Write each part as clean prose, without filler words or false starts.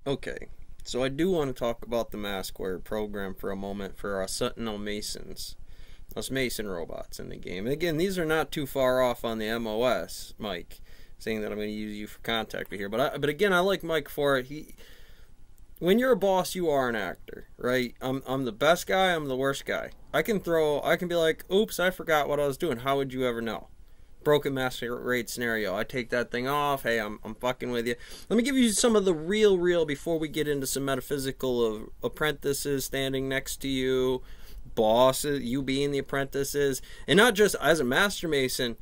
Okay, so I do want to talk about the Maskware program for a moment for our Sentinel Masons, us Mason robots in the game. And again, these are not too far off on the MOS, Mike, saying that I'm going to use you for contact here. But again, I like Mike for it. When you're a boss, you are an actor, right? I'm the best guy, I'm the worst guy. I can be like, oops, I forgot what I was doing. How would you ever know? Broken masquerade scenario. I take that thing off. Hey, I'm fucking with you. Let me give you some of the real before we get into some metaphysical of apprentices standing next to you, bosses, you being the apprentices, and not just as a master mason.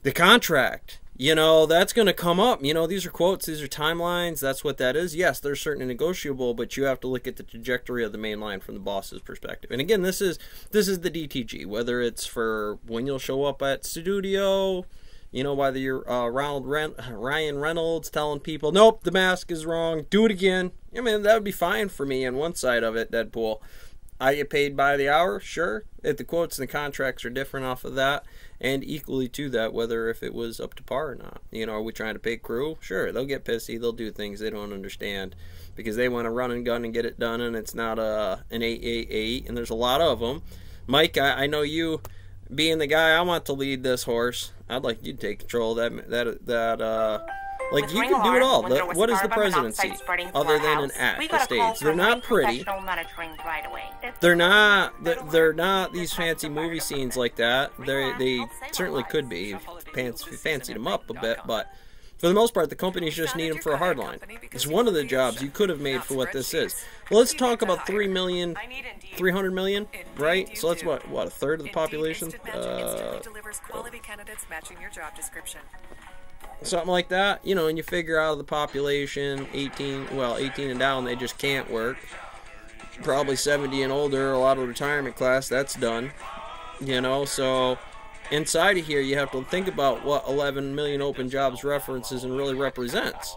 The contract, that's going to come up. These are quotes, these are timelines. That's what that is. Yes, they're certainly negotiable, but you have to look at the trajectory of the main line from the boss's perspective. And again, this is the DTG, whether it's for when you'll show up at studio, whether you're Ryan Reynolds telling people, nope, the mask is wrong, do it again. I mean, that would be fine for me on one side of it, Deadpool. I get paid by the hour, sure. If the quotes and the contracts are different off of that, and equally to that, whether if it was up to par or not. Are we trying to pay crew? Sure, they'll get pissy. They'll do things they don't understand because they want to run and gun and get it done, and it's not an 888, and there's a lot of them. Mike, I know you being the guy I want to lead this horse. I'd like you to take control of that like, you can do it all. What is the presidency other than an act, the stage? They're not pretty. They're not these fancy movie scenes like that. They certainly could be if you fancied them up a bit, but for the most part, the companies just need them for a hard line. It's one of the jobs you could have made for what this is. Well, let's talk about 300 million, right? So that's what, a third of the population? Something like that, and you figure out of the population, 18 and down, they just can't work. Probably 70 and older, a lot of retirement class, that's done. So inside of here, you have to think about what 11 million open jobs references and really represents.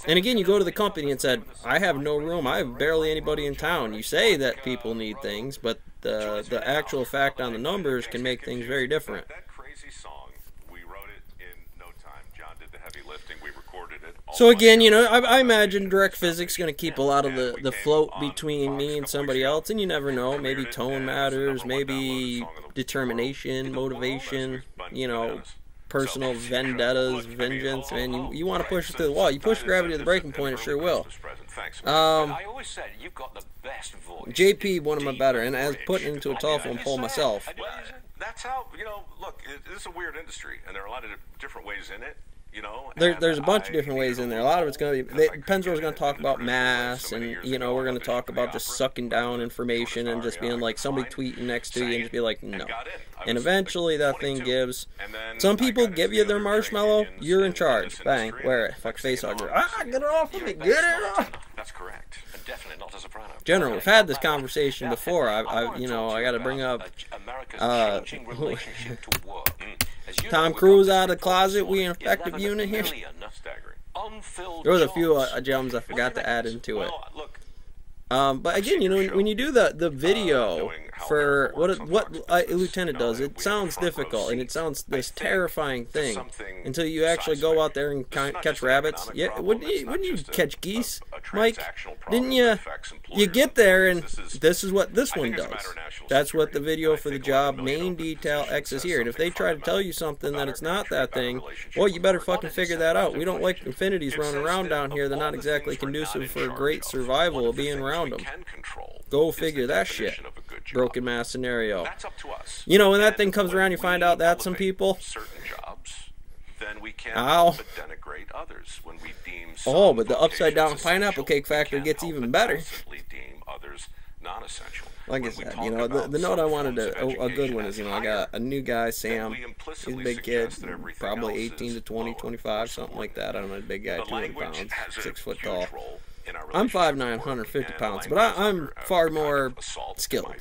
And again, you go to the company and said, I have no room, I have barely anybody in town. You say that people need things, but the actual fact on the numbers can make things very different. So again, I imagine direct physics going to keep a lot of the float between me and somebody else, and you never know. Maybe tone matters, maybe determination, motivation, personal vendettas, vengeance. Man, you want to push it to the wall. You push gravity to the breaking point, it sure will. JP, one of my better, and as put into a telephone pole myself. That's how, look, this is a weird industry, and there are a lot of different ways in it. There's a bunch of different ways in there. A lot of it's going to be... Penzor's going to talk about mass, and, we're going to talk about just sucking down information and just being like somebody tweeting next to you and just be like, no. And eventually that thing gives... Some people give you their marshmallow, you're in charge. Bang, wear it. Fuck face hugger. Get it off of me, get it off! That's correct. And definitely not a soprano. General, we've had this conversation before. I got to bring up... Tom Cruise out of the closet, we an effective unit here. There was a few gems I forgot to add into it. But again, when you do the video for what Lieutenant does, it sounds difficult and it sounds this terrifying thing until you actually go out there and catch rabbits. Yeah, wouldn't you catch geese, Mike? Didn't you? You get there and this is what this one does. That's what the video for the job main detail X is here. And if they try to tell you something that it's not that thing, well, you better fucking figure that out. We don't like infinities running around down here. They're not exactly conducive for great survival of being around them. Go figure that shit. Broken mass scenario. When that thing comes around, you find out that's some people. Ow. Oh, but the upside down pineapple cake factor gets even better. Like I said, the note I wanted a good one is, I got a new guy, Sam. He's a big kid, probably 18 to 20, 25, something like that. I don't know, a big guy, 200 pounds, 6 foot tall. I'm 5'9", 150 pounds, but I'm far more skilled.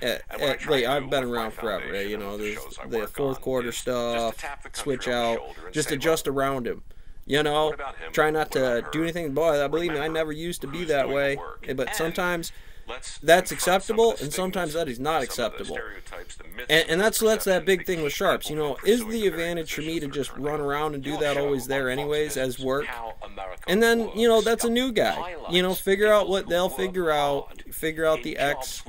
I've been around forever. There's the fourth quarter stuff, switch out, just adjust around him. Try not to do anything. Boy, I believe me, I never used to be that way. But sometimes that's acceptable, and sometimes that is not acceptable. And that's that big thing with sharps. You know, is the advantage for me to just run around and do that always there anyways as work? And then, you know, that's a new guy. You know, figure out what they'll figure out the X,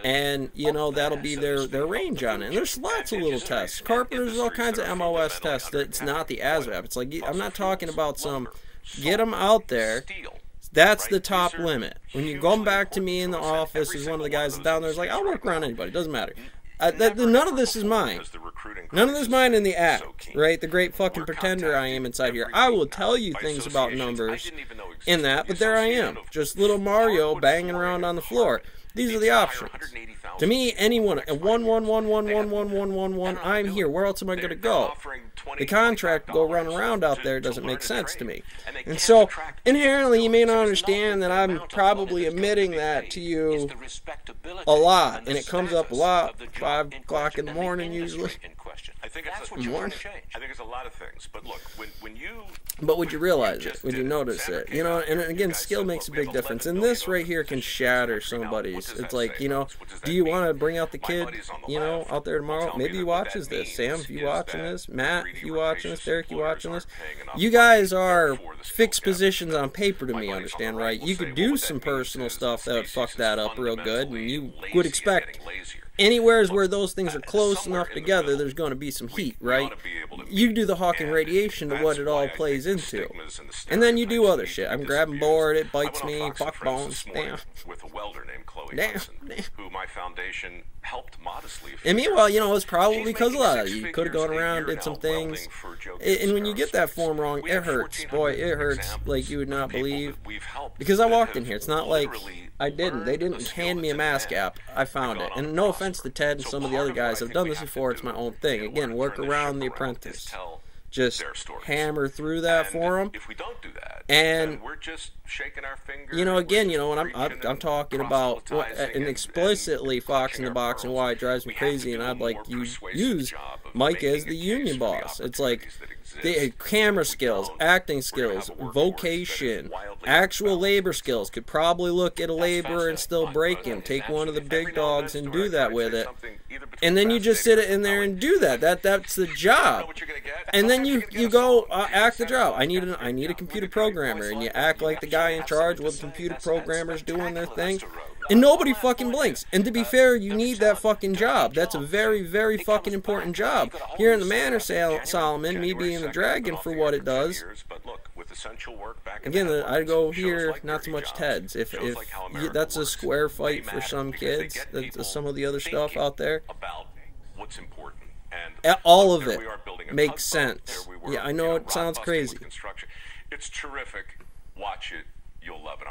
and, you know, that'll be their range on it. And there's lots of little tests. Carpenters, there's all kinds of MOS tests that's not the ASVAB. It's like, I'm not talking about some, get them out there. That's the top limit. When you come back to me in the office as one of the guys down there is like, I'll work around anybody, doesn't matter. None of this is mine. None of this is mine in the act, right? The great fucking pretender I am inside here. I will tell you things about numbers in that, but there I am. Just little Mario banging around on the floor. These are the options. To me, anyone, 1 1 1 1 1 1 1 1 1, I'm here. Where else am I going to go? The contract to go run around out there doesn't make sense to me. And so, inherently, you may not understand that I'm probably admitting that to you a lot. And it comes up a lot, 5 o'clock in the morning usually. I think that's what you want to change. I think it's a lot of things. But look, when you... But would you realize it? Would you notice it? You know, and again, skill makes a big difference. And this right here can shatter somebody's. It's like, you know, do you want to bring out the kid, you know, out there tomorrow? Maybe he watches this. Sam, if you watching this. Matt, if you watching this. Derek, you watching this. You guys are fixed positions on paper to me, understand, right? You could do some personal stuff that would fuck that up real good, and you would expect... Anywhere where those things are close enough together, there's going to be some heat, right? You do the Hawking radiation to what it all plays into. And then you do other shit. I'm grabbing board, it bites me, fuck bones, damn. With a welder named Chloe Hudson, who my foundation helped modestly. And meanwhile, you know, it's probably because of that. You could have gone around, did some things. And when you get that form wrong, it hurts. Boy, it hurts like you would not believe. Because I walked in here. It's not like I didn't. They didn't hand me a mask app. I found it. And no offense to Ted and some of the other guys. I've done this before. It's my own thing. Again, work around the apprentice. Just hammer through that for them. If we don't do that, and we're just shaking our fingers. You know, again, you know, when I'm talking about and explicitly Fox in the box and why it drives me crazy, and I'd like you use Mike as the union boss. It's like the camera skills, acting skills, vocation, actual labor skills. Could probably look at a laborer and still break him. Take one of the big dogs and do that with it. And then you just sit in there and do that. That's the job. And then you go act the job. I need a computer programmer, and you act like the guy in charge with computer programmers doing their thing. And nobody fucking blinks. And to be fair, you need that fucking job. That's a very, very fucking important job. Here in the Manor, Solomon, me being the dragon for what it does. Again, I go here, not so much Ted's. If that's a square fight for some kids, that's some of the other stuff out there. All of it makes sense. Yeah, I know it sounds crazy. It's terrific. Watch it. You'll love it.